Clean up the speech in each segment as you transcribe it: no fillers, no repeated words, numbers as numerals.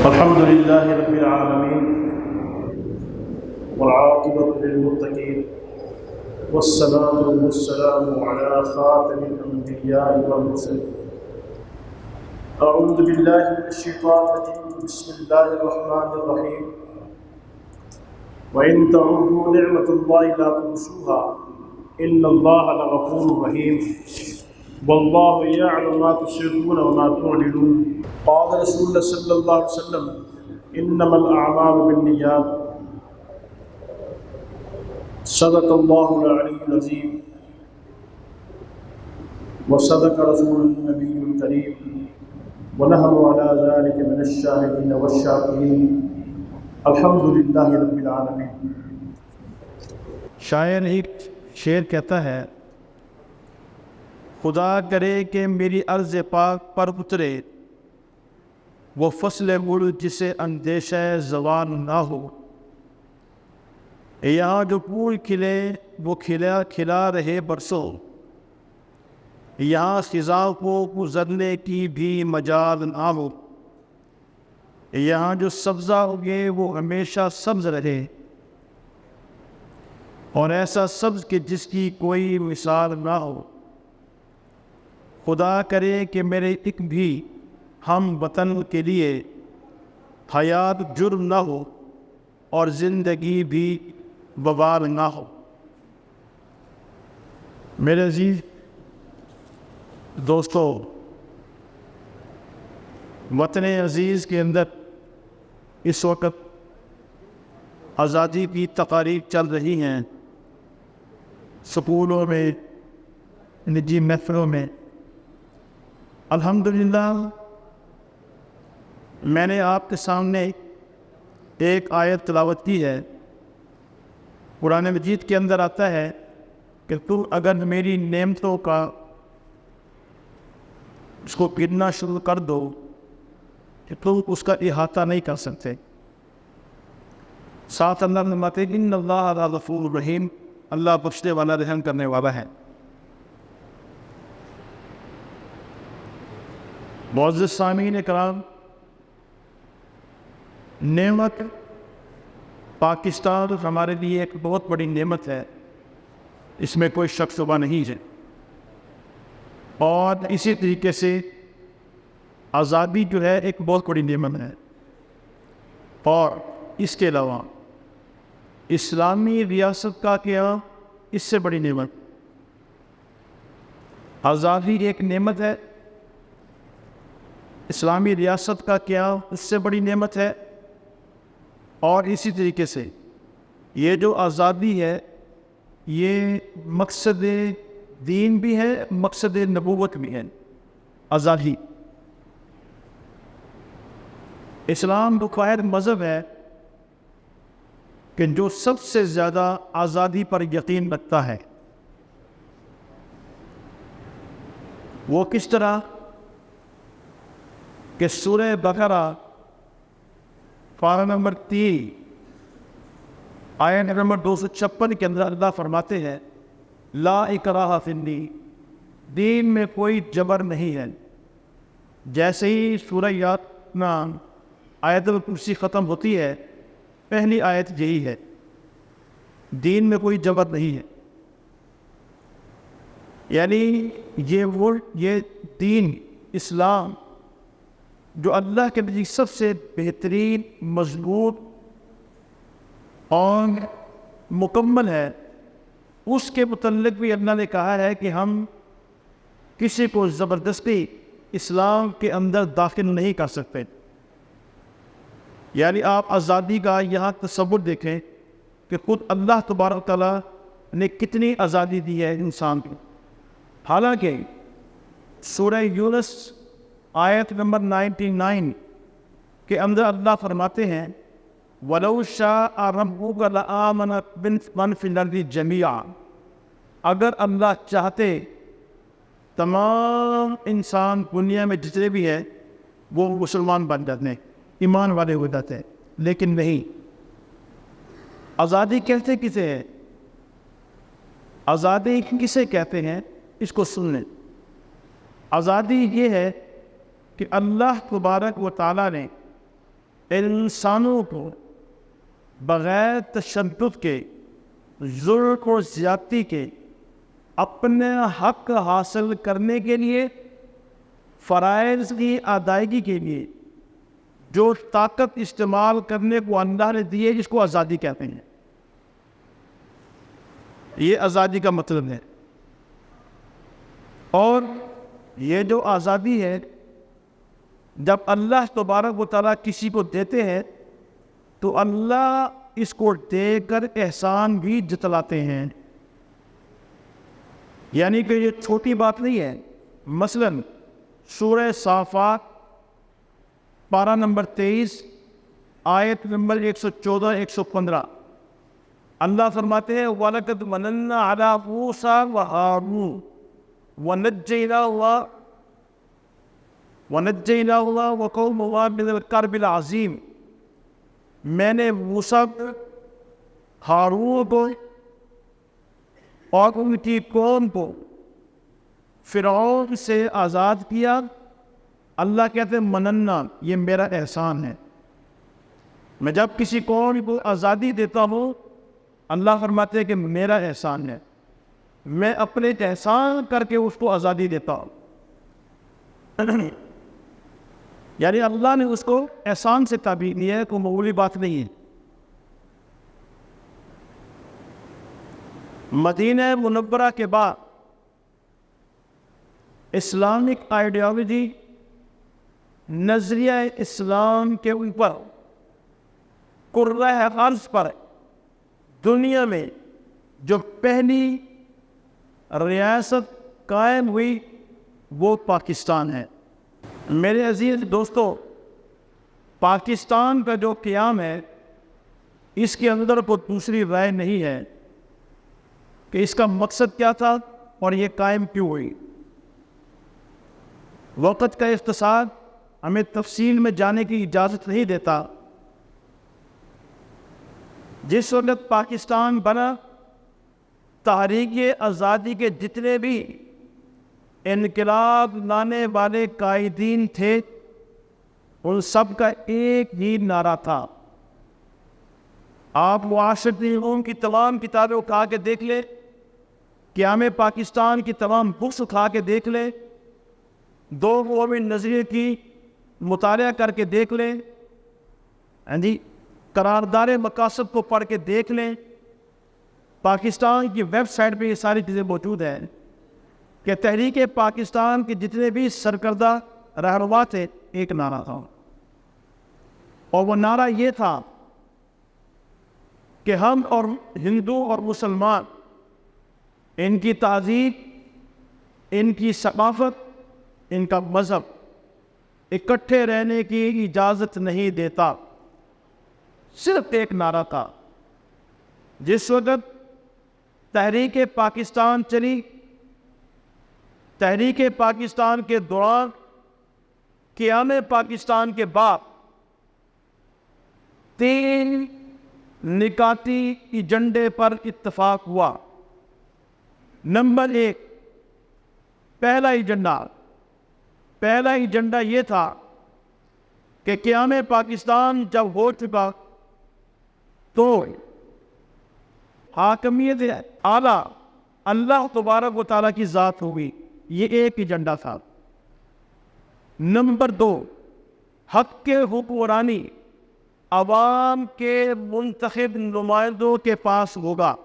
الحمد لله رب العالمين والعاقبة للمتقين والصلاة والسلام على خاتم الأنبياء والمرسلين. أعوذ بالله من الشيطان الرجيم. بسم الله الرحمن الرحيم. وإن تعدوا نعمة الله لا تحصوها إن الله لغفور رحيم والله يعلم ما تسرون وما تعلنون. قال رسول الله صلى الله عليه وسلم إنما الأعمال بالنيات. صدق الله العلي العظيم وصدق رسول النبي الكريم ونحن على ذلك من الشاهدين والشاكرين. الحمد لله رب العالمين. شاعر ایک شعر کہتا ہے، خدا کرے کہ میری عرض پاک پر اترے وہ فصل گل جسے اندیشہ زوال نہ ہو. یہاں جو پھول کھلے وہ کھلا رہے برسوں، یہاں خزاں کو گزرنے کی بھی مجال نہ ہو. یہاں جو سبزہ اگے وہ ہمیشہ سبز رہے، اور ایسا سبز کہ جس کی کوئی مثال نہ ہو. خدا کرے کہ میرے ایک بھی ہم وطن کے لیے حیات جرم نہ ہو اور زندگی بھی وبال نہ ہو. میرے عزیز دوستو، وطن عزیز کے اندر اس وقت آزادی کی تقاریب چل رہی ہیں، سکولوں میں، نجی محفلوں میں. الحمدللہ میں نے آپ کے سامنے ایک آیت تلاوت کی ہے. قرآن مجید کے اندر آتا ہے کہ تم اگر میری نعمتوں کا اس کو گننا شروع کر دو کہ تم اس کا احاطہ نہیں کر سکتے. ساتھ اللہ نے فرماتے ہیں ان اللہ غفور رحیم، اللہ بخشنے والا رحم کرنے والا ہے. معزز سامعین کرام، نعمت پاکستان ہمارے لیے ایک بہت بڑی نعمت ہے، اس میں کوئی شک شبہ نہیں ہے. اور اسی طریقے سے آزادی جو ہے ایک بہت بڑی نعمت ہے. اور اس کے علاوہ اسلامی ریاست کا قیام اس سے بڑی نعمت. آزادی ایک نعمت ہے، اسلامی ریاست کا قیام اس سے بڑی نعمت ہے. اور اسی طریقے سے یہ جو آزادی ہے یہ مقصد دین بھی ہے، مقصد نبوت بھی ہے. آزادی اسلام تو واحد مذہب ہے کہ جو سب سے زیادہ آزادی پر یقین رکھتا ہے. وہ کس طرح کہ سورہ بقرہ پارہ نمبر 3 آیت نمبر 256 کے اندر اللہ فرماتے ہیں لا اکراہ فی الدین، دین میں کوئی جبر نہیں ہے. جیسے ہی سورہ آیت الکرسی ختم ہوتی ہے، پہلی آیت یہی ہے، دین میں کوئی جبر نہیں ہے. یعنی یہ دین اسلام جو اللہ کے نزدیک سب سے بہترین، مضبوط اور مکمل ہے، اس کے متعلق بھی اللہ نے کہا ہے کہ ہم کسی کو زبردستی اسلام کے اندر داخل نہیں کر سکتے. یعنی آپ آزادی کا یہاں تصور دیکھیں کہ خود اللہ تبارک تعالیٰ نے کتنی آزادی دی ہے انسان کو. حالانکہ سورہ یونس آیت نمبر 99 کے اندر اللہ فرماتے ہیں وَلَوْ شَاءَ رَبُّكَ لَآمَنَ مَنْ فِي الْأَرْضِ جَمِيعًا، اگر اللہ چاہتے تمام انسان دنیا میں جتنے بھی ہیں وہ مسلمان بن جاتے ہیں، ایمان والے ہو جاتے ہیں. لیکن نہیں. آزادی کہتے کسے ہے؟ آزادی کسے کہتے ہیں؟ اس کو سن لیں. آزادی یہ ہے کہ اللہ تبارک و تعالیٰ نے انسانوں کو بغیر تشدد کے، ظلم اور زیادتی کے اپنے حق حاصل کرنے کے لیے، فرائض کی ادائیگی کے لیے جو طاقت استعمال کرنے کو اللہ نے دی ہے، جس کو آزادی کہتے ہیں. یہ آزادی کا مطلب ہے. اور یہ جو آزادی ہے، جب اللہ تبارک و تعالیٰ کسی کو دیتے ہیں تو اللہ اس کو دے کر احسان بھی جتلاتے ہیں. یعنی کہ یہ چھوٹی بات نہیں ہے. مثلاً سورہ صافات پارہ نمبر 23 آیت نمبر 114-115 اللہ فرماتے ہیں وَلَقَدْ مَنَنَّا عَلَىٰ مُوسَىٰ وَهَارُونَ وَنَجَّيْنَاهُمَا وَقَوْمَهُمَا مِنَ الْكَرْبِ الْعَظِيمِ. میں نے موسیٰ کو، ہارون کو اور ان کی قوم کو فرعون سے آزاد کیا. اللہ کہتے ہیں مننا، یہ میرا احسان ہے. میں جب کسی قوم کو آزادی دیتا ہوں، اللہ فرماتے ہیں کہ میرا احسان ہے، میں اپنے احسان کر کے اس کو آزادی دیتا ہوں. یعنی اللہ نے اس کو احسان سے تعبیر دی ہے، کوئی معمولی بات نہیں ہے. مدینہ منورہ کے بعد اسلامک آئیڈیالوجی، نظریہ اسلام کے اوپر کرۂ ارض پر دنیا میں جو پہلی ریاست قائم ہوئی وہ پاکستان ہے. میرے عزیز دوستو، پاکستان کا جو قیام ہے، اس کے اندر کوئی دوسری رائے نہیں ہے کہ اس کا مقصد کیا تھا اور یہ قائم کیوں ہوئی. وقت کا اختصار ہمیں تفصیل میں جانے کی اجازت نہیں دیتا. جس وقت پاکستان بنا، تحریک آزادی کے جتنے بھی انقلاب لانے والے قائدین تھے، ان سب کا ایک ہی نعرہ تھا. آپ معاشرتی علوم کی تمام کتابیں اٹھا کے دیکھ لیں، قیام پاکستان کی تمام بکس اٹھا کے دیکھ لیں، دو قومی نظریے کی مطالعہ کر کے دیکھ لیں، قرارداد مقاصد کو پڑھ کے دیکھ لیں. پاکستان کی ویب سائٹ پہ یہ ساری چیزیں موجود ہیں کہ تحریک پاکستان کے جتنے بھی سرکردہ رہنما تھے، ایک نعرہ تھا، اور وہ نعرہ یہ تھا کہ ہم اور ہندو اور مسلمان، ان کی تہذیب، ان کی ثقافت، ان کا مذہب اکٹھے رہنے کی اجازت نہیں دیتا. صرف ایک نعرہ تھا. جس وقت تحریک پاکستان چلی، تحریک پاکستان کے دوران، قیام پاکستان کے بعد 3 نکاتی ایجنڈے پر اتفاق ہوا. نمبر 1، پہلا ایجنڈا یہ تھا کہ قیام پاکستان جب ہو چکا تو حاکمیت اعلیٰ اللہ تبارک و تعالیٰ کی ذات ہوگی. یہ ایک ایجنڈا تھا. نمبر 2، حق کے حکمرانی عوام کے منتخب نمائندوں کے پاس ہوگا.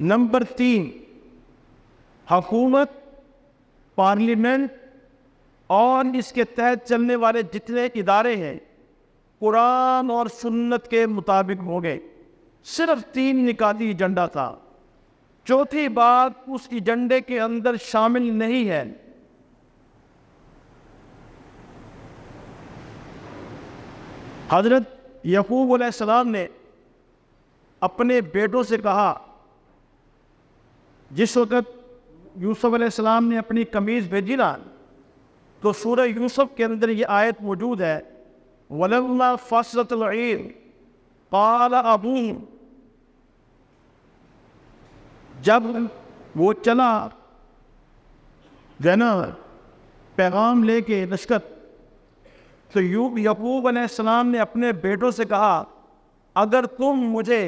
نمبر 3، حکومت، پارلیمنٹ اور اس کے تحت چلنے والے جتنے ادارے ہیں، قرآن اور سنت کے مطابق ہوں گے. صرف 3 نکاتی ایجنڈا تھا. چوتھی بات اس ایجنڈے کے اندر شامل نہیں ہے. حضرت یعقوب علیہ السلام نے اپنے بیٹوں سے کہا، جس وقت یوسف علیہ السلام نے اپنی قمیض بھیجی نا، تو سورہ یوسف کے اندر یہ آیت موجود ہے، وَلَمَّا فَصَلَتِ الْعِيرُ قَالَ أَبُوهُمْ. جب وہ چلا پیغام لے کے لشکر، تو یعقوب علیہ السلام نے اپنے بیٹوں سے کہا اگر تم مجھے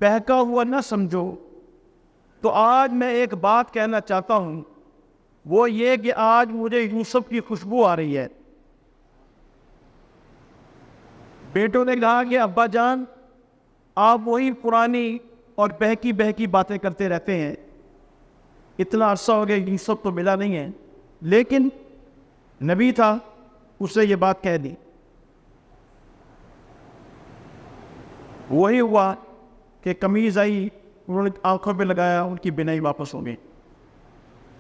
بہکا ہوا نہ سمجھو تو آج میں ایک بات کہنا چاہتا ہوں، وہ یہ کہ آج مجھے یوسف کی خوشبو آ رہی ہے۔ بیٹوں نے کہا کہ ابا جان آپ وہی پرانی اور بہکی بہکی باتیں کرتے رہتے ہیں، اتنا عرصہ ہو گیا یوسف تو ملا نہیں ہے، لیکن نبی تھا، اس نے یہ بات کہہ دی۔ وہی ہوا کہ قمیض آئی، انہوں نے آنکھوں پہ لگایا، ان کی بینائی واپس ہو گئی۔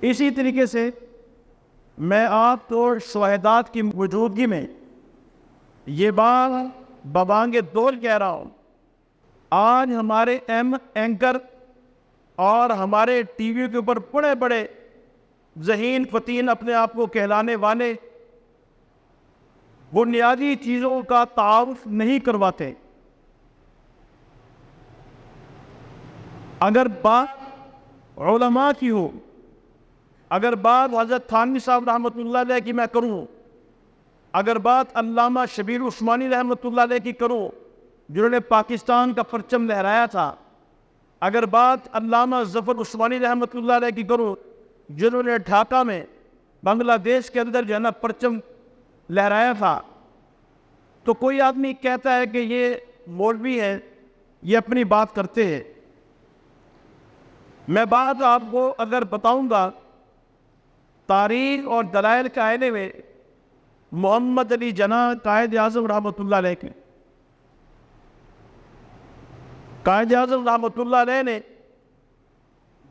اسی طریقے سے میں آپ کو شہادات کی موجودگی میں یہ بات ببانگ دول کہہ رہا ہوں، آج ہمارے اینکر اور ہمارے ٹی وی کے اوپر بڑے بڑے ذہین فتین اپنے آپ کو کہلانے والے بنیادی چیزوں کا تعارف نہیں کرواتے۔ اگر بات علماء کی ہو، اگر بات حضرت تھانوی صاحب رحمۃ اللہ علیہ کی میں کروں، اگر بات علامہ شبیر عثمانی رحمۃ اللہ علیہ کی کروں جنہوں نے پاکستان کا پرچم لہرایا تھا، اگر بات علامہ ظفر عثمانی رحمۃ اللہ علیہ کی کروں جنہوں نے ڈھاکہ میں بنگلہ دیش کے اندر جو ہے نا پرچم لہرایا تھا، تو کوئی آدمی کہتا ہے کہ یہ مولوی ہیں، یہ اپنی بات کرتے ہیں۔ میں بات آپ کو اگر بتاؤں گا تاریخ اور دلائل کے آئینے میں، محمد علی جناح قائد اعظم رحمۃ اللہ علیہ کے، قائد اعظم رحمۃ اللہ علیہ نے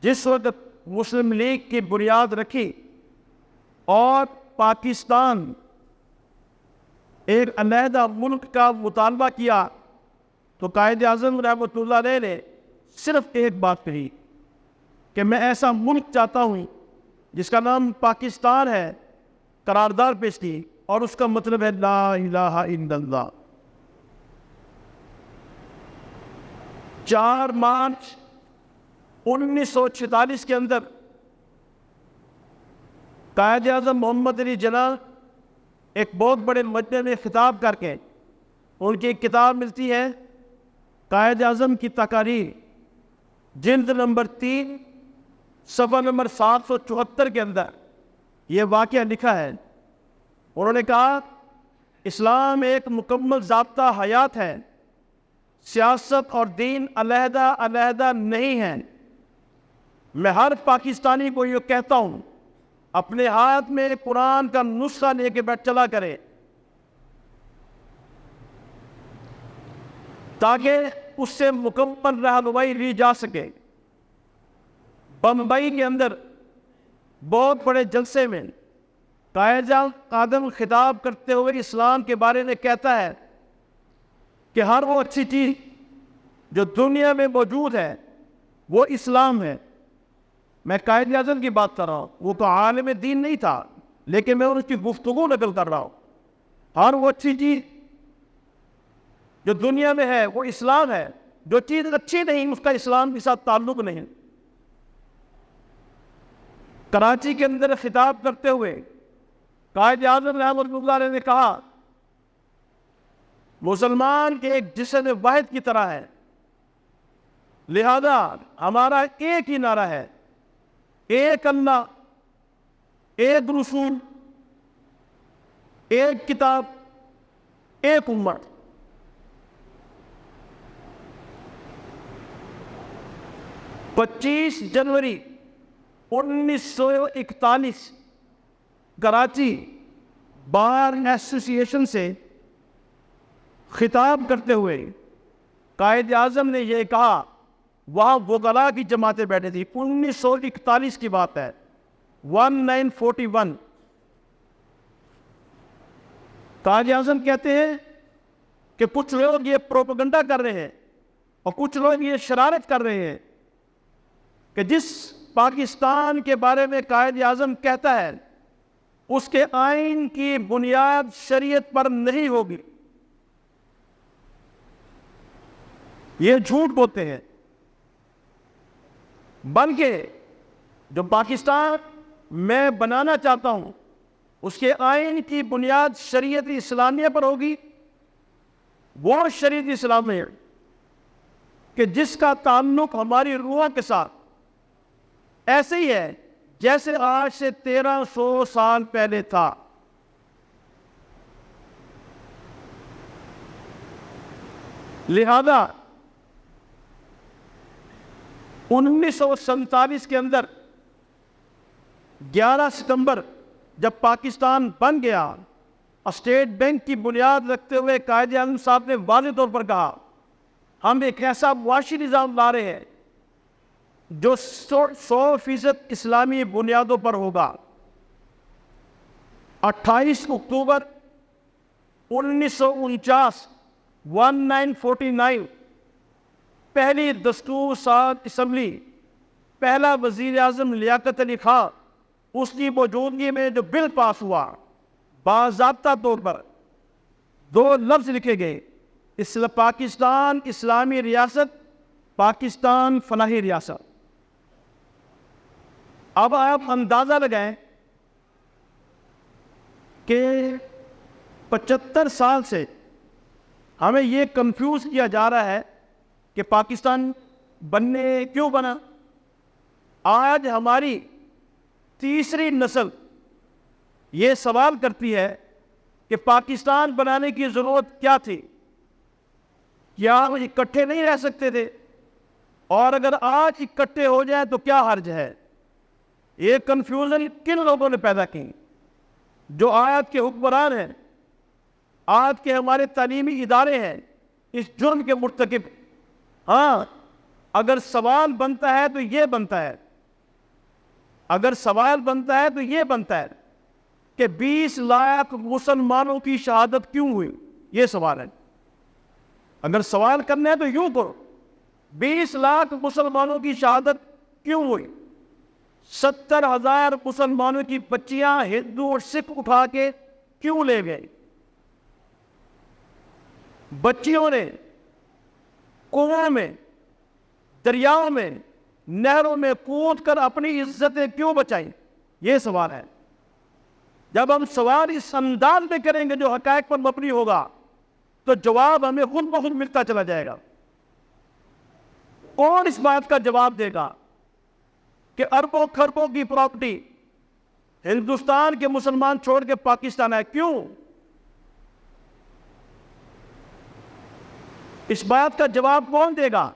جس وقت مسلم لیگ کی بنیاد رکھی اور پاکستان ایک علیحدہ ملک کا مطالبہ کیا، تو قائد اعظم رحمۃ اللہ علیہ نے صرف ایک بات کہی کہ میں ایسا ملک چاہتا ہوں جس کا نام پاکستان ہے، قرارداد پیش کی، اور اس کا مطلب ہے لا الہ الا اللہ۔ 4 مارچ 1946 کے اندر قائد اعظم محمد علی جناح ایک بہت بڑے مجمع میں خطاب کر کے، ان کی ایک کتاب ملتی ہے قائد اعظم کی تقاریر، جلد نمبر 3 صفحہ نمبر 774 کے اندر یہ واقعہ لکھا ہے۔ انہوں نے کہا اسلام ایک مکمل ضابطہ حیات ہے، سیاست اور دین علیحدہ علیحدہ نہیں ہیں۔ میں ہر پاکستانی کو یہ کہتا ہوں اپنے ہاتھ میں قرآن کا نسخہ لے کے بیٹھ چلا کرے، تاکہ اس سے مکمل رہنمائی لی جا سکے۔ بمبئی کے اندر بہت بڑے جلسے میں قائد اعظم خطاب کرتے ہوئے اسلام کے بارے میں کہتا ہے کہ ہر وہ اچھی چیز جو دنیا میں موجود ہے وہ اسلام ہے۔ میں قائد اعظم کی بات کر رہا ہوں، وہ تو عالم دین نہیں تھا، لیکن میں اس کی گفتگو نقل کر رہا ہوں۔ ہر وہ اچھی چیز جو دنیا میں ہے وہ اسلام ہے، جو چیز اچھی نہیں اس کا اسلام کے ساتھ تعلق نہیں۔ کراچی کے اندر خطاب کرتے ہوئے قائد اعظم رحمۃ اللہ علیہ نے کہا مسلمان کے ایک جسم واحد کی طرح ہے، لہذا ہمارا ایک ہی نعرہ ہے، ایک اللہ، ایک رسول، ایک کتاب، ایک امت۔ پچیس جنوری 1941 کراچی بار ایسوسی ایشن سے خطاب کرتے ہوئے قائد اعظم نے یہ کہا، وہاں وکلاء کی جماعتیں بیٹھے تھی، 1941 کی بات ہے، 1941۔ قائد اعظم کہتے ہیں کہ کچھ لوگ یہ پروپیگنڈا کر رہے ہیں اور کچھ لوگ یہ شرارت کر رہے ہیں کہ جس پاکستان کے بارے میں قائد اعظم کہتا ہے اس کے آئین کی بنیاد شریعت پر نہیں ہوگی، یہ جھوٹ بولتے ہیں، بلکہ جو پاکستان میں بنانا چاہتا ہوں اس کے آئین کی بنیاد شریعت اسلامیہ پر ہوگی، وہ شریعت اسلامیہ کہ جس کا تعلق ہماری روح کے ساتھ ایسے ہی ہے جیسے آج سے 1300 سال پہلے تھا۔ لہذا 1947 کے اندر 11 ستمبر جب پاکستان بن گیا، اسٹیٹ بینک کی بنیاد رکھتے ہوئے قائد اعظم صاحب نے واضح طور پر کہا ہم ایک ایسا معاشی نظام لا رہے ہیں جو 100% اسلامی بنیادوں پر ہوگا۔ 28 اکتوبر 1949 1949 پہلی دستور ساز اسمبلی، پہلا وزیر اعظم لیاقت علی خان، اس کی موجودگی میں جو بل پاس ہوا، باضابطہ طور پر 2 لفظ لکھے گئے، پاکستان اسلامی ریاست، پاکستان فلاحی ریاست۔ اب آپ اندازہ لگائیں کہ 75 سال سے ہمیں یہ کنفیوز کیا جا رہا ہے کہ پاکستان کیوں بنا۔ آج ہماری تیسری نسل یہ سوال کرتی ہے کہ پاکستان بنانے کی ضرورت کیا تھی، کیا اکٹھے نہیں رہ سکتے تھے، اور اگر آج اکٹھے ہو جائیں تو کیا حرج ہے۔ یہ کنفیوژن کن لوگوں نے پیدا کی؟ جو آج کے حکمران ہیں، آج کے ہمارے تعلیمی ادارے ہیں، اس جرم کے مرتکب۔ ہاں، اگر سوال بنتا ہے تو یہ بنتا ہے، اگر سوال بنتا ہے تو یہ بنتا ہے کہ 20 لاکھ مسلمانوں کی شہادت کیوں ہوئی، یہ سوال ہے۔ اگر سوال کرنا ہے تو یوں کرو، 20 لاکھ مسلمانوں کی شہادت کیوں ہوئی؟ 70,000 مسلمانوں کی بچیاں ہندو اور سکھ اٹھا کے کیوں لے گئے؟ بچیوں نے کنویں میں، دریاؤں میں، نہروں میں کود کر اپنی عزتیں کیوں بچائیں؟ یہ سوال ہے۔ جب ہم سوال اس انداز میں کریں گے جو حقائق پر مبنی ہوگا تو جواب ہمیں خود بخود ملتا چلا جائے گا۔ کون اس بات کا جواب دے گا کہ اربوں خربوں کی پراپرٹی ہندوستان کے مسلمان چھوڑ کے پاکستان آئے؟ کیوں؟ اس بات کا جواب کون دے گا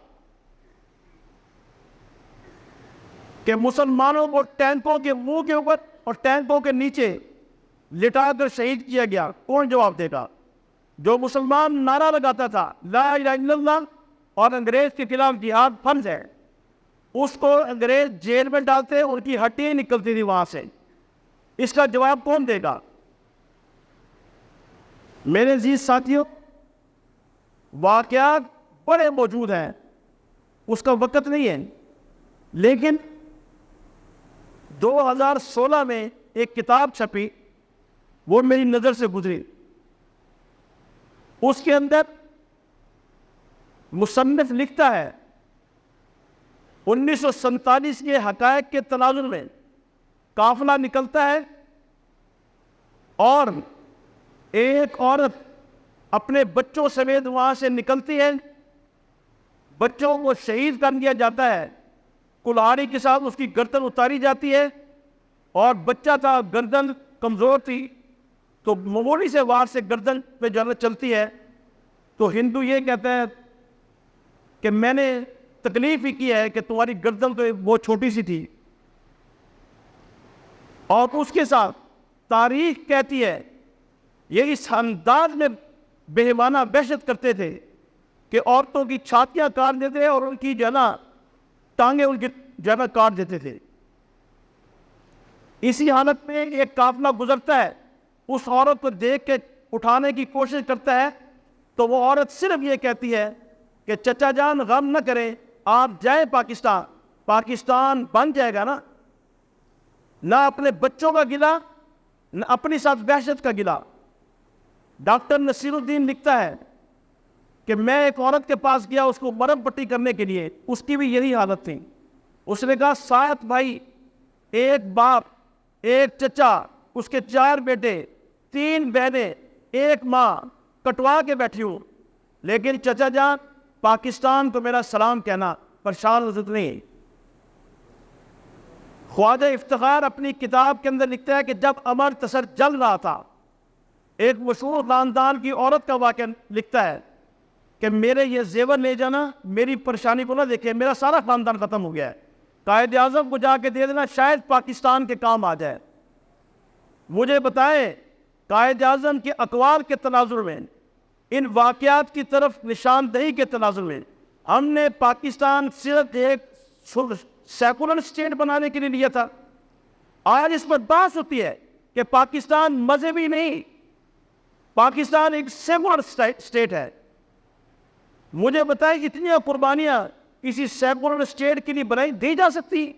کہ مسلمانوں کو ٹینکوں کے منہ کے اوپر اور ٹینکوں کے نیچے لٹا کر شہید کیا گیا؟ کون جواب دے گا؟ جو مسلمان نعرہ لگاتا تھا لا الہ الا اللہ اور انگریز کے خلاف جہاد فرض ہے، اس کو انگریز جیل میں ڈالتے، ان کی ہڈیاں نکلتی تھی وہاں سے۔ اس کا جواب کون دے گا؟ میرے عزیز ساتھیوں، واقعات بڑے موجود ہیں، اس کا وقت نہیں ہے، لیکن 2016 میں ایک کتاب چھپی، وہ میری نظر سے گزری۔ اس کے اندر مصنف لکھتا ہے 1947 کے حقائق کے تناظر میں قافلہ نکلتا ہے اور ایک عورت اپنے بچوں سمیت وہاں سے نکلتی ہے، بچوں کو شہید کر دیا جاتا ہے، کلہاڑی کے ساتھ اس کی گردن اتاری جاتی ہے، اور بچہ تھا، گردن کمزور تھی، تو معمولی سے وار سے گردن پہ جو چلتی ہے، تو ہندو یہ کہتا ہے کہ میں نے تکلیف ہی کی ہے کہ تمہاری گردن تو وہ چھوٹی سی تھی۔ اور اس کے ساتھ تاریخ کہتی ہے، یہ اس انداز میں بہیمانہ بحثت کرتے تھے کہ عورتوں کی چھاتیاں کاٹ دیتے اور ان کی ٹانگیں ان کی کاٹ دیتے تھے۔ اسی حالت میں ایک قافلہ گزرتا ہے، اس عورت کو دیکھ کے اٹھانے کی کوشش کرتا ہے، تو وہ عورت صرف یہ کہتی ہے کہ چچا جان غم نہ کریں، آپ جائیں پاکستان، پاکستان بن جائے گا نا۔ نہ اپنے بچوں کا گلہ، نہ اپنی ساتھ وحشت کا گلہ۔ ڈاکٹر نصیر الدین لکھتا ہے کہ میں ایک عورت کے پاس گیا اس کو مرہم پٹی کرنے کے لیے، اس کی بھی یہی حالت تھی۔ اس نے کہا 7 بھائی، ایک باپ، ایک چچا، اس کے 4 بیٹے 3 بہنیں 1 ماں کٹوا کے بیٹھی ہوں، لیکن چچا جان پاکستان تو میرا سلام کہنا، پریشان حضرت نہیں۔ خواجہ افتخار اپنی کتاب کے اندر لکھتا ہے کہ جب امرتسر جل رہا تھا، ایک مشہور خاندان کی عورت کا واقعہ لکھتا ہے کہ میرے یہ زیور لے جانا، میری پریشانی کو نہ دیکھے، میرا سارا خاندان ختم ہو گیا ہے، قائد اعظم کو جا کے دے دینا، شاید پاکستان کے کام آ جائے۔ مجھے بتائیں قائد اعظم کے اقوال کے تناظر میں، ان واقعات کی طرف نشاندہی کے تناظر میں، ہم نے پاکستان صرف ایک سیکولر اسٹیٹ بنانے کے لیے لیا تھا۔ آج اس پر بحث ہوتی ہے کہ پاکستان مذہبی نہیں، پاکستان ایک سیکولر اسٹیٹ ہے۔ مجھے بتائیں اتنی قربانیاں کسی سیکولر اسٹیٹ کے لیے بنائی دی جا سکتی؟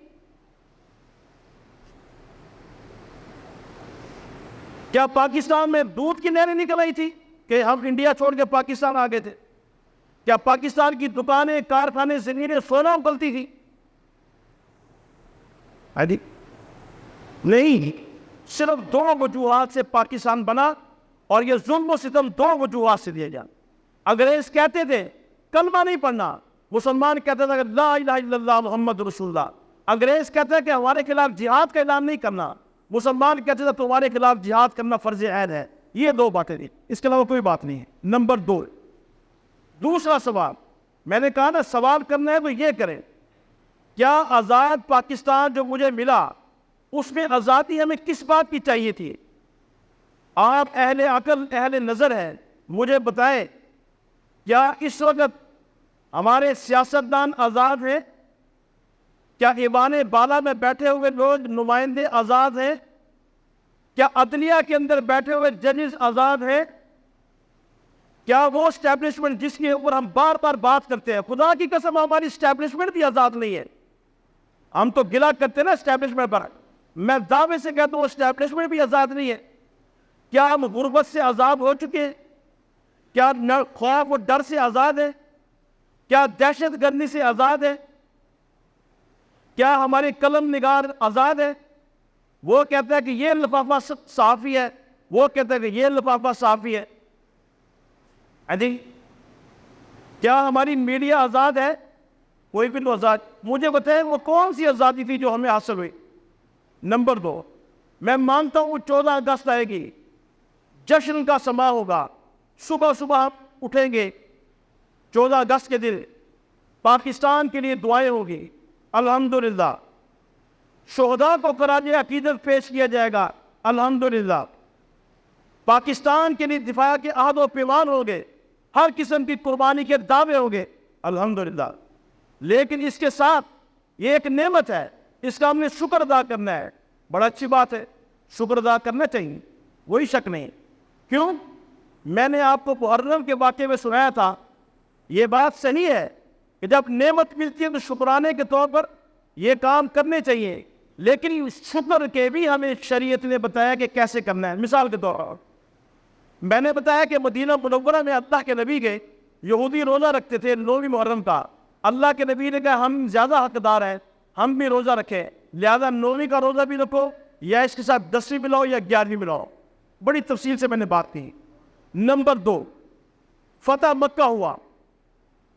کیا پاکستان میں دودھ کی نہریں نکل آئی تھی کہ ہم انڈیا چھوڑ کے پاکستان آ گئے تھے؟ کیا پاکستان کی دکانیں، کارخانے، زمینیں سونا اگلتی تھی؟ نہیں، صرف 2 وجوہات سے پاکستان بنا، اور یہ ظلم و ستم 2 وجوہات سے دیا جا۔ انگریز کہتے تھے کلمہ نہیں پڑھنا، مسلمان کہتے تھے لا الہ الا اللہ محمد رسول اللہ۔ انگریز کہتے ہیں کہ ہمارے خلاف جہاد کا اعلان نہیں کرنا، مسلمان کہتے تھے تمہارے خلاف جہاد کرنا فرض عین ہے۔ یہ 2 باتیں تھیں، اس کے علاوہ کوئی بات نہیں ہے۔ نمبر 2، دوسرا سوال، میں نے کہا نا سوال کرنا ہے تو یہ کریں، کیا آزاد پاکستان جو مجھے ملا اس میں آزادی ہمیں کس بات کی چاہیے تھی؟ آپ اہل عقل اہل نظر ہیں، مجھے بتائیں کیا اس وقت ہمارے سیاستدان آزاد ہیں؟ کیا ایوان بالا میں بیٹھے ہوئے لوگ نمائندے آزاد ہیں؟ کیا عدلیہ کے اندر بیٹھے ہوئے ججز آزاد ہیں؟ کیا وہ اسٹیبلشمنٹ جس کے اوپر ہم بار بار بات کرتے ہیں، خدا کی قسم ہماری اسٹیبلشمنٹ بھی آزاد نہیں ہے؟ ہم تو گلہ کرتے ہیں نا اسٹیبلشمنٹ پر، میں دعوے سے کہتا ہوں اسٹیبلشمنٹ بھی آزاد نہیں ہے۔ کیا ہم غربت سے آزاد ہو چکے ہیں؟ کیا خوف و ڈر سے آزاد ہے؟ کیا دہشت گردی سے آزاد ہے؟ کیا ہمارے قلم نگار آزاد ہے؟ وہ کہتا ہے کہ یہ لفافہ صحافی ہے، وہ کہتا ہے کہ یہ لفافہ صحافی ہے۔ کیا ہماری میڈیا آزاد ہے؟ کوئی بھی تو آزاد۔ مجھے بتائیں وہ کون سی آزادی تھی جو ہمیں حاصل ہوئی؟ نمبر 2، میں مانتا ہوں 14 اگست آئے گی، جشن کا سما ہوگا، صبح صبح ہم اٹھیں گے، 14 اگست کے دن پاکستان کے لیے دعائیں ہوگی، الحمدللہ۔ شہداء کو خراج عقیدت پیش کیا جائے گا، الحمدللہ۔ پاکستان کے لیے دفاع کے عہد و پیمان ہوں گے، ہر قسم کی قربانی کے دعوے ہوں گے، الحمدللہ۔ لیکن اس کے ساتھ یہ ایک نعمت ہے، اس کا ہم نے شکر ادا کرنا ہے۔ بڑا اچھی بات ہے، شکر ادا کرنا چاہیے، کوئی شک نہیں۔ کیوں؟ میں نے آپ کو محرم کے واقعے میں سنایا تھا، یہ بات صحیح ہے کہ جب نعمت ملتی ہے تو شکرانے کے طور پر یہ کام کرنے چاہیے، لیکن شکر کے بھی ہمیں شریعت نے بتایا کہ کیسے کرنا ہے۔ مثال کے طور پر میں نے بتایا کہ مدینہ منورہ میں اللہ کے نبی گئے، یہودی روزہ رکھتے تھے 9ویں محرم کا، اللہ کے نبی نے کہا ہم زیادہ حقدار ہیں، ہم بھی روزہ رکھیں، لہذا 9ویں کا روزہ بھی رکھو، یا اس کے ساتھ 10ویں ملاؤ یا 11ویں ملاؤ۔ بڑی تفصیل سے میں نے بات کی۔ نمبر 2، فتح مکہ ہوا،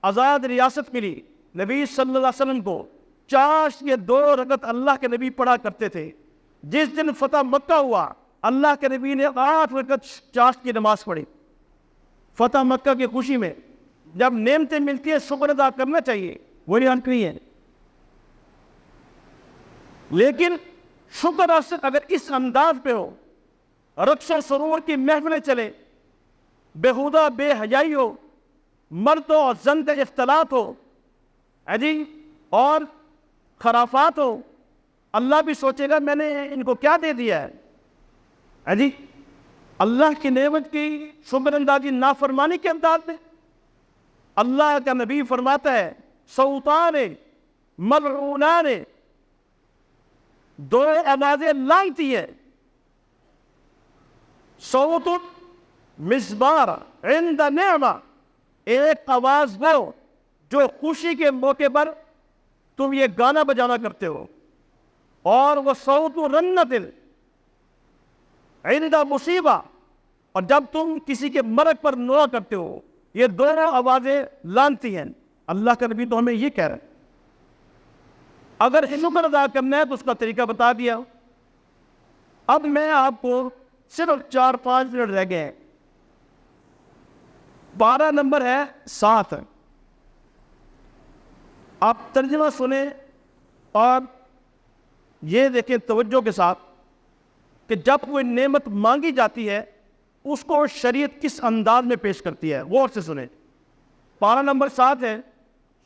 آزاد ریاست ملی، نبی صلی اللہ علیہ وسلم کو چاشت کے 2 رکعت اللہ کے نبی پڑھا کرتے تھے۔ جس دن فتح مکہ ہوا اللہ کے نبی نے 8 رکعت چاشت کی نماز پڑھی، فتح مکہ کی خوشی میں۔ جب نعمتیں ملتی ہیں شکر ادا کرنا چاہیے، وہی حق نہیں ہے۔ لیکن شکر اگر اس انداز پہ ہو، رقص و سرور کی محفلیں چلے، بےہودہ بے حیائی ہو، مرد و زن کا اختلاط ہو، اور خرافات ہو، اللہ بھی سوچے گا میں نے ان کو کیا دے دیا ہے۔ اللہ کی نعمت کی شکر اندازی نافرمانی کے انداز میں۔ اللہ کا نبی فرماتا ہے صوتان ملعونان، 2 آوازیں لعنتی ہیں، صوت مزمار عند نعمہ، ایک آواز وہ جو خوشی کے موقع پر تم یہ گانا بجانا کرتے ہو، اور وہ صوت رنت، عند مصیبہ، اور جب تم کسی کے مرگ پر نوحہ کرتے ہو، یہ دونوں آوازیں لانتی ہیں۔ اللہ کا نبی تو ہمیں یہ کہہ رہا ہے۔ اگر شکر ادا کرنا ہے تو اس کا طریقہ بتا دیا۔ اب میں آپ کو صرف 4-5 منٹ رہ گئے ہیں۔ 12 نمبر ہے 7۔ آپ ترجمہ سنیں اور یہ دیکھیں توجہ کے ساتھ کہ جب کوئی نعمت مانگی جاتی ہے اس کو شریعت کس انداز میں پیش کرتی ہے، غور سے سنیں۔ 12 نمبر 7 ہے،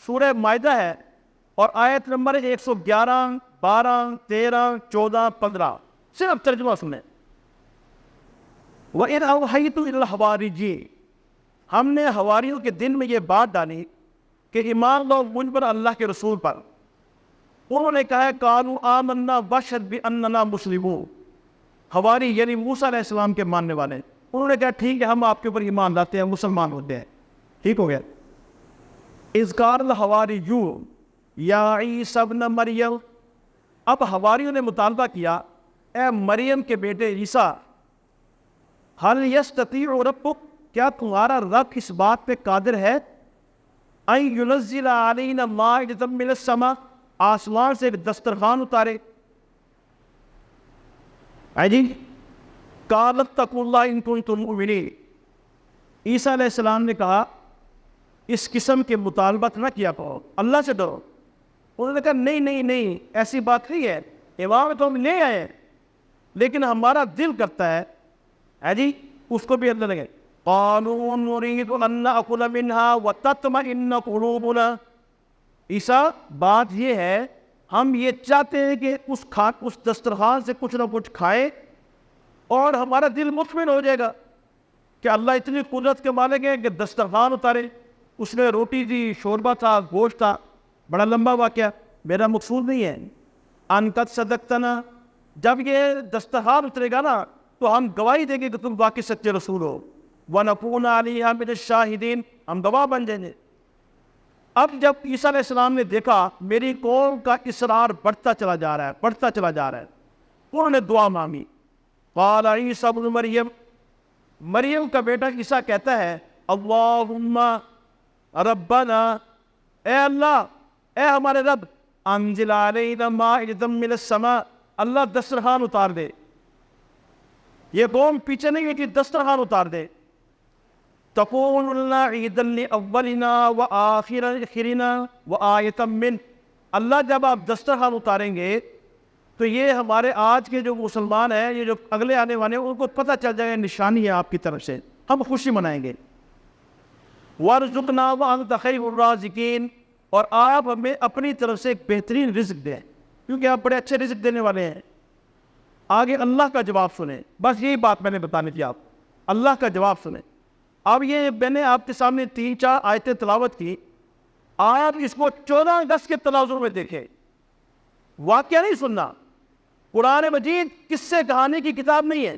سورہ مائدہ ہے، اور آیت نمبر 111، 12، 13، 14، 15۔ صرف ترجمہ سنیں۔ وَإِذْ أَوْحَيْتُ إِلَى الْحَوَارِيِّينَ، ہم نے حواریوں کے دن میں یہ بات ڈالی کہ ایمان لاؤ مجھ پر، اللہ کے رسول پر۔ انہوں نے کہا قَالُوا آمَنَّا وَاشْهَدْ بِأَنَّنَا مُسْلِمُونَ، حواری یعنی موسیٰ علیہ السلام کے ماننے والے، انہوں نے کہا ٹھیک ہے ہم آپ کے اوپر ایمان لاتے ہیں، مسلمان ہوتے ہیں۔ ٹھیک ہو گیا۔ اذ قال الحواریون یا عیسی ابن مریم، اب حواریوں نے مطالبہ کیا اے مریم کے بیٹے عیسیٰ، هل یستطیع ربک، کیا تمہارا رب اس بات پہ قادر ہے ان ینزل علینا مائدۃ من السماء، آسمان سے ایک دسترخوان اتارے؟ جی، قالت اتقوا اللہ ان کنتم مؤمنین، عیسیٰ علیہ السلام نے کہا اس قسم کے مطالبات نہ کیا کرو، اللہ سے ڈرو۔ انہوں نے کہا نہیں نہیں نہیں، ایسی بات نہیں ہے، امام تو ہم لے آئے ہیں لیکن ہمارا دل کرتا ہے جی، اس کو بھی اللہ لگے۔ قالوا نريد ان ناكل منها وتطمئن قلوبنا، عیسیٰ بات یہ ہے ہم یہ چاہتے ہیں کہ اس دسترخوان سے کچھ نہ کچھ کھائیں اور ہمارا دل مطمئن ہو جائے گا کہ اللہ اتنی قدرت کے مالک ہیں کہ دسترخوان اتارے۔ اس نے روٹی دی، شوربہ تھا، گوشت تھا، بڑا لمبا واقعہ، میرا مقصود نہیں ہے۔ ان قد صدقتنا، جب یہ دسترخوان اترے گا نا تو ہم گواہی دیں گے کہ تم واقعی سچے رسول ہو۔ وَنَكُونَ عَلَيْهَا مِنَ الشَّاهِدِينَ، ہم گواہ بن جائیں گے۔ اب جب عیسیٰ علیہ السلام نے دیکھا میری قوم کا اصرار بڑھتا چلا جا رہا ہے، بڑھتا چلا جا رہا ہے، انہوں نے دعا مانگی۔ قال عیسیٰ ابن مریم، مریم کا بیٹا عیسیٰ کہتا ہے اللہم ربنا، اے اللہ، اے ہمارے رب، انزل علینا مائدۃ من السماء، اللہ دسترخوان اتار دے۔ یہ قوم پیچھے نہیں ہوئی، دسترخوان اتار دے۔ تکون لنا عیدا لاولنا وآخرنا وآیۃ من، اللہ جب آپ دسترخوان اتاریں گے تو یہ ہمارے آج کے جو مسلمان ہیں، یہ جو اگلے آنے والے ہیں، ان کو پتہ چل جائے گا نشانی ہے آپ کی طرف سے، ہم خوشی منائیں گے۔ وارزقنا وانت خیر الرازقین، اور آپ ہمیں اپنی طرف سے ایک بہترین رزق دیں، کیونکہ آپ بڑے اچھے رزق دینے والے ہیں۔ آگے اللہ کا جواب سنیں، بس یہی بات میں نے بتانی تھی، آپ اللہ کا جواب سنیں۔ اب یہ میں نے آپ کے سامنے 3-4 آیتیں تلاوت کی، آپ اس کو 14 اگست کے تناظر میں دیکھیں، واقعہ نہیں سننا۔ قرآن مجید قصے کہانی کی کتاب نہیں ہے،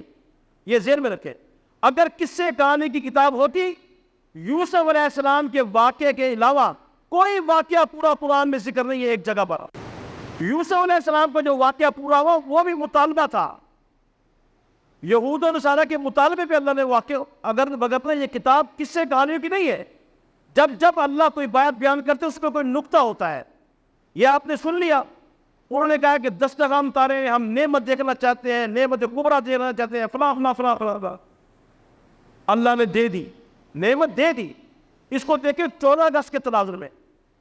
یہ ذہن میں رکھیں۔ اگر قصے کہانی کی کتاب ہوتی، یوسف علیہ السلام کے واقعے کے علاوہ کوئی واقعہ پورا قرآن میں ذکر نہیں ہے ایک جگہ پر۔ یوسف علیہ السلام کا جو واقعہ پورا ہوا وہ بھی مطالبہ تھا، یہود و نصارہ کے مطالبے پہ اللہ نے واقع، اگر یہ کتاب قصے کہانیوں کی نہیں ہے۔ جب جب اللہ کوئی بات بیان کرتے اس میں کوئی نقطہ ہوتا ہے، یہ آپ نے سن لیا۔ انہوں نے کہا کہ دسترخوان اتارے، ہم نعمت دیکھنا چاہتے ہیں، نعمت کبریٰ دیکھنا چاہتے ہیں، فلاں فلاں فلاں فلاں۔ اللہ نے دے دی، نعمت دے دی۔ اس کو دیکھیں 14 اگست کے تناظر میں،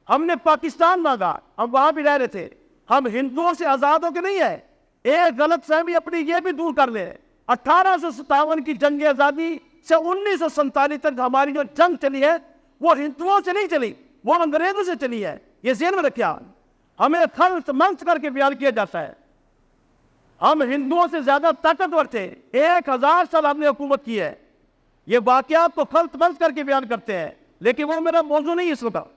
ہم نے پاکستان مانگا، ہم وہاں بھی رہ رہے تھے، ہم ہندوؤں سے آزاد ہو کے نہیں ہے۔ ایک غلط فہمی اپنی یہ بھی دور کر لیں، 1857 کی جنگ آزادی سے 1947 تک ہماری جو جنگ چلی ہے وہ ہندوؤں سے نہیں چلی، وہ انگریزوں سے چلی ہے، یہ ذہن میں رکھیا۔ ہمیں خلط منط کر کے بیان کیا جاتا ہے، ہم ہندوؤں سے زیادہ طاقتور تھے، 1000 سال ہم نے حکومت کی ہے۔ یہ واقعات کو خلط منط کر کے بیان کرتے ہیں، لیکن وہ میرا موضوع نہیں اس وقت۔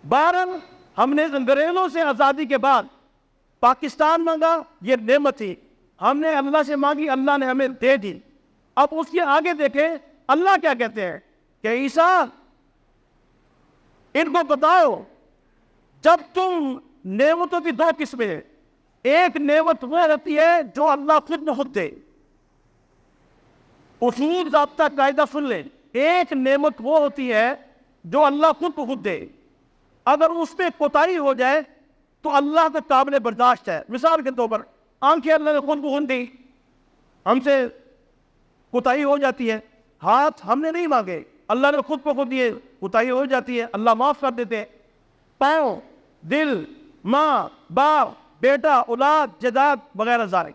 بہرحال ہم نے انگریزوں سے آزادی کے بعد پاکستان مانگا، یہ نعمت تھی، ہم نے اللہ سے مانگی، اللہ نے ہمیں دے دی۔ اب اس کے آگے دیکھیں اللہ کیا کہتے ہیں کہ عیسیٰ ان کو بتاؤ، جب تم نعمتوں کی 2 قسمیں ہیں، ایک نعمت وہ ہوتی ہے جو اللہ خود خود دے. اصول ضابطہ قاعدہ سن لیں, ایک نعمت وہ ہوتی ہے جو اللہ خود دے. اگر اس پہ کوتاہی ہو جائے تو اللہ کے قابل برداشت ہے. مثال کے طور پر آنکھیں اللہ نے خود دی, ہم سے کوتاہی ہو جاتی ہے. ہاتھ ہم نے نہیں مانگے, اللہ نے خود دیے, کوتاہی ہو جاتی ہے, اللہ معاف کر دیتے ہیں. پاؤں, دل, ماں, باپ, بیٹا, اولاد, جداد وغیرہ سارے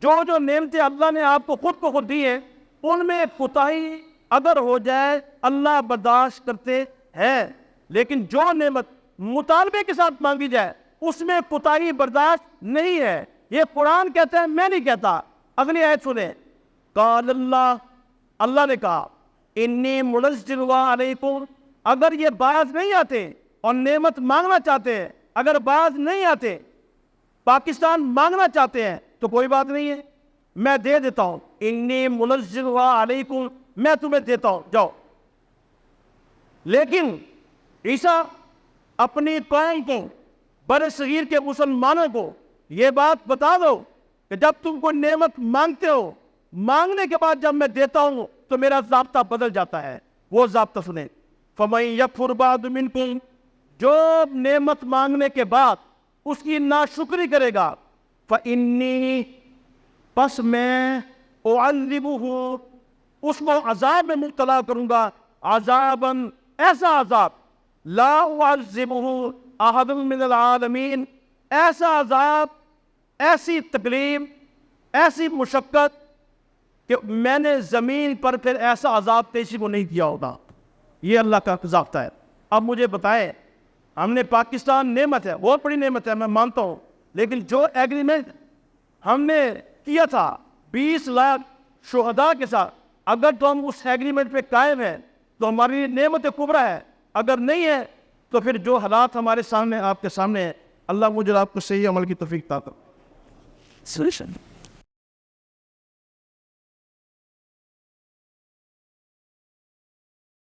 جو نعمتیں اللہ نے آپ کو خود دی ہیں, ان میں کوتاہی اگر ہو جائے اللہ برداشت کرتے ہیں. لیکن جو نعمت مطالبے کے ساتھ مانگی جائے اس میں کوتاہی برداشت نہیں ہے. یہ قرآن کہتا ہے, میں نہیں کہتا. اگلی آیت سنیں. قال اللہ نے کہا انی منزلها علیکم. اگر یہ باز نہیں آتے اور نعمت مانگنا چاہتے ہیں, اگر باز نہیں آتے, پاکستان مانگنا چاہتے ہیں, تو کوئی بات نہیں ہے, میں دے دیتا ہوں. انی منزلها علیکم, میں تمہیں دیتا ہوں, جاؤ. لیکن عیسیٰ اپنی قوم کو, بر صغیر کے مسلمانوں کو یہ بات بتا دو کہ جب تم کو نعمت مانگتے ہو, مانگنے کے بعد جب میں دیتا ہوں تو میرا ضابطہ بدل جاتا ہے. وہ ضابطہ سنیں. فَمَن يَكْفُرْ بَعْدُ مِنْكُمْ, جو نعمت مانگنے کے بعد اس کی ناشکری کرے گا, فَإِنِّي, پس میں اعذبہ, اس کو عذاب میں مبتلا کروں گا, عذاباً, ایسا عذاب, لا اعذبہ احد من العالمین, ایسا عذاب, ایسی تکلیف, ایسی مشقت کہ میں نے زمین پر پھر ایسا عذاب کسی کو نہیں دیا ہوگا. یہ اللہ کا ضابطہ ہے. اب مجھے بتائیں, ہم نے پاکستان نعمت ہے, بہت بڑی نعمت ہے, میں مانتا ہوں, لیکن جو ایگریمنٹ ہم نے کیا تھا 20 لاکھ شہداء کے ساتھ, اگر تو ہم اس ایگریمنٹ پہ قائم ہیں تو ہماری نعمت کبریٰ ہے. اگر نہیں ہے تو پھر جو حالات ہمارے سامنے, آپ کے سامنے ہیں, اللہ مجھے آپ کو صحیح عمل کی توفیق عطا کرے.